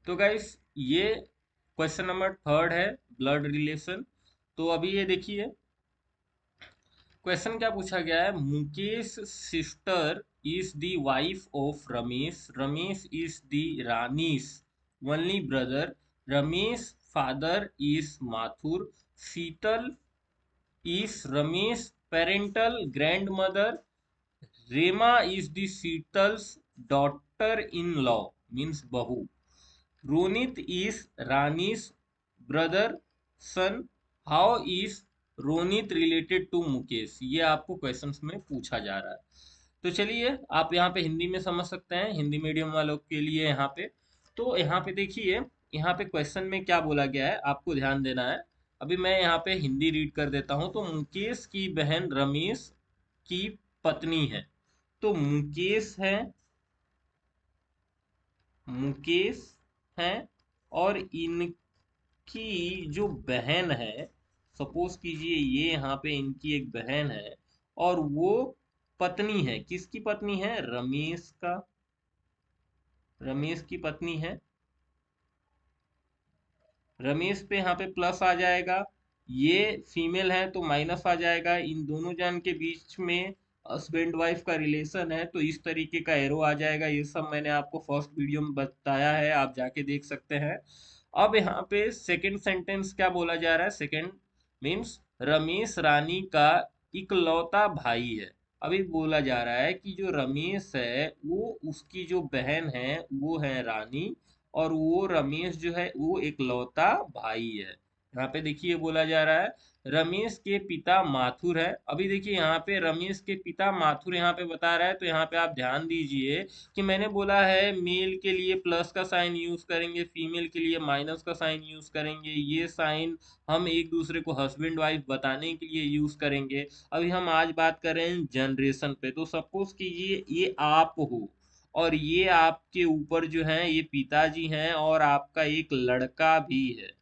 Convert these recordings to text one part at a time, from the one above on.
तो गाइस ये question number third है, ब्लड रिलेशन। तो अभी ये देखिए क्वेश्चन क्या पूछा गया है। Mukesh sister is the wife of Ramesh, Ramesh is the Rani's only brother, Ramesh father is Mathur, Sheetal is Ramesh parental grandmother, Rema is the Sheetal's daughter in law means बहू, Ronit is Rani's brother son, how is Ronit related to Mukesh. ये आपको क्वेश्चंस में पूछा जा रहा है। तो चलिए आप यहाँ पे हिंदी में समझ सकते हैं, हिंदी मीडियम वालों के लिए यहाँ पे। तो यहाँ पे देखिए, यहाँ पे क्वेश्चन में क्या बोला गया है आपको ध्यान देना है। अभी मैं यहाँ पे हिंदी रीड कर देता हूँ। तो मुकेश की बहन रमेश की पत्नी है। तो मुकेश है और इनकी जो बहन है, सपोज कीजिए ये यहाँ पे इनकी एक बहन है और वो पत्नी है। किसकी पत्नी है? रमेश का, रमेश की पत्नी है। रमेश पे यहाँ पे प्लस आ जाएगा, ये फीमेल है तो माइनस आ जाएगा। इन दोनों जन के बीच में हस्बैंड वाइफ का रिलेशन है तो इस तरीके का एरो आ जाएगा। ये सब मैंने आपको फर्स्ट वीडियो में बताया है, आप जाके देख सकते हैं। अब यहाँ पे सेकंड सेंटेंस क्या बोला जा रहा है। सेकंड मीन्स रमेश रानी का इकलौता भाई है। अभी बोला जा रहा है कि जो रमेश है वो, उसकी जो बहन है वो है रानी, और वो रमेश जो है वो इकलौता भाई है। यहाँ पे देखिए बोला जा रहा है रमेश के पिता माथुर है। अभी देखिए यहाँ पे रमेश के पिता माथुर यहाँ पे बता रहा है, तो यहाँ पे आप ध्यान दीजिए कि मैंने बोला है मेल के लिए प्लस का साइन यूज करेंगे, फीमेल के लिए माइनस का साइन यूज करेंगे। ये साइन हम एक दूसरे को हस्बैंड वाइफ बताने के लिए यूज करेंगे। अभी हम आज बात कर रहे हैं जनरेशन पे। तो सपोज कीजिए ये आप हो और ये आपके ऊपर जो है ये पिताजी हैं और आपका एक लड़का भी है।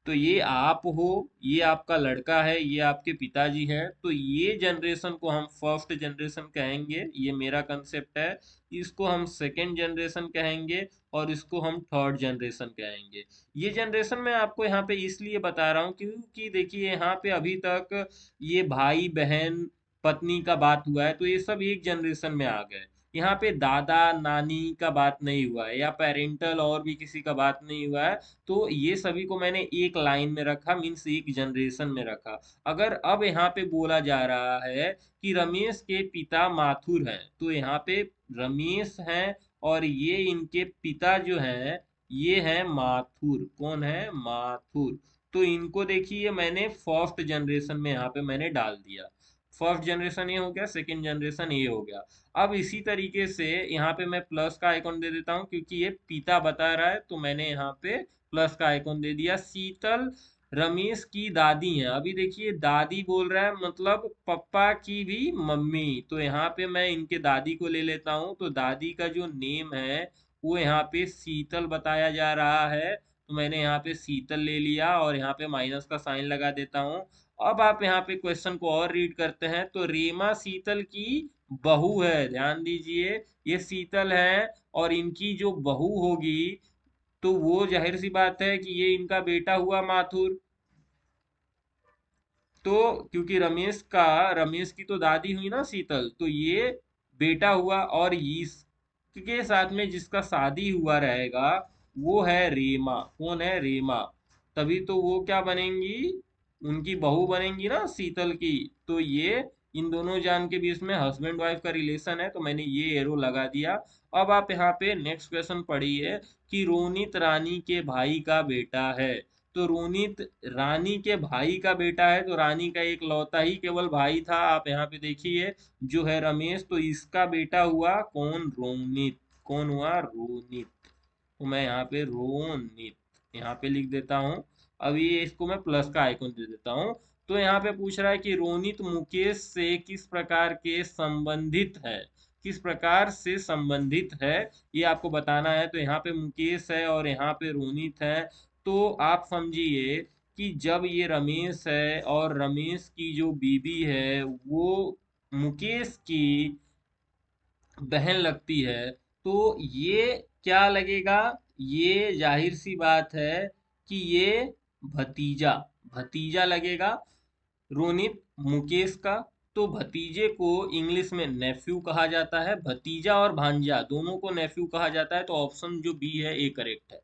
तो ये आप हो, ये आपका लड़का है, ये आपके पिताजी हैं। तो ये जनरेशन को हम फर्स्ट जनरेशन कहेंगे, ये मेरा कंसेप्ट है। इसको हम सेकेंड जनरेशन कहेंगे और इसको हम थर्ड जनरेशन कहेंगे। ये जनरेशन मैं आपको यहाँ पे इसलिए बता रहा हूँ क्योंकि देखिए यहाँ पे अभी तक ये भाई बहन पत्नी का बात हुआ है, तो ये सब एक जनरेशन में आ गए। यहाँ पे दादा नानी का बात नहीं हुआ है या पेरेंटल और भी किसी का बात नहीं हुआ है। तो ये सभी को मैंने एक लाइन में रखा, मीन्स एक जनरेशन में रखा। अगर अब यहाँ पे बोला जा रहा है कि रमेश के पिता माथुर हैं, तो यहाँ पे रमेश हैं और ये इनके पिता जो हैं ये हैं माथुर। कौन है? माथुर। तो इनको देखिए मैंने फर्स्ट जनरेशन में यहाँ पे मैंने डाल दिया। फर्स्ट जनरेशन ये हो गया, सेकंड जनरेशन ये हो गया। अब इसी तरीके से यहाँ पे मैं प्लस का आइकॉन दे देता हूँ क्योंकि ये पिता बता रहा है, तो मैंने यहाँ पे प्लस का आइकॉन दे दिया। शीतल रमेश की दादी है। अभी देखिए दादी बोल रहा है मतलब पप्पा की भी मम्मी। तो यहाँ पे मैं इनके दादी को ले लेता हूँ। तो दादी का जो नेम है वो यहाँ पे शीतल बताया जा रहा है, तो मैंने यहाँ पे शीतल ले लिया और यहाँ पे माइनस का साइन लगा देता हूँ। अब आप यहाँ पे क्वेश्चन को और रीड करते हैं। तो रीमा शीतल की बहू है। ध्यान दीजिए ये शीतल है और इनकी जो बहू होगी तो वो जाहिर सी बात है कि ये इनका बेटा हुआ माथुर। तो क्योंकि रमेश की तो दादी हुई ना शीतल, तो ये बेटा हुआ और इसके साथ में जिसका शादी हुआ रहेगा वो है रीमा। कौन है? रीमा। तभी तो वो क्या बनेंगी? उनकी बहू बनेंगी ना शीतल की। तो ये इन दोनों जान के बीच में हस्बैंड वाइफ का रिलेशन है, तो मैंने ये एरो लगा दिया। अब आप यहाँ पे नेक्स्ट क्वेश्चन पढ़िए कि रोनित रानी के भाई का बेटा है। तो रोनित रानी के भाई का बेटा है, तो रानी का एक लौता ही केवल भाई था। आप यहाँ पे देखिए जो है रमेश, तो इसका बेटा हुआ कौन? रोनित। कौन हुआ? रोनित। तो मैं यहाँ पे रोनित यहाँ पे लिख देता हूँ। अब ये इसको मैं प्लस का आइकन दे देता हूँ। तो यहाँ पे पूछ रहा है कि रोनित मुकेश से किस प्रकार के संबंधित है, किस प्रकार से संबंधित है ये आपको बताना है। तो यहाँ पे मुकेश है और यहाँ पे रोनित है। तो आप समझिए कि जब ये रमेश है और रमेश की जो बीबी है वो मुकेश की बहन लगती है, तो ये क्या लगेगा, ये जाहिर सी बात है कि ये भतीजा भतीजा लगेगा रोनित मुकेश का। तो भतीजे को इंग्लिश में नेफ्यू कहा जाता है, भतीजा और भांजा दोनों को नेफ्यू कहा जाता है। तो ऑप्शन जो बी है ए करेक्ट है।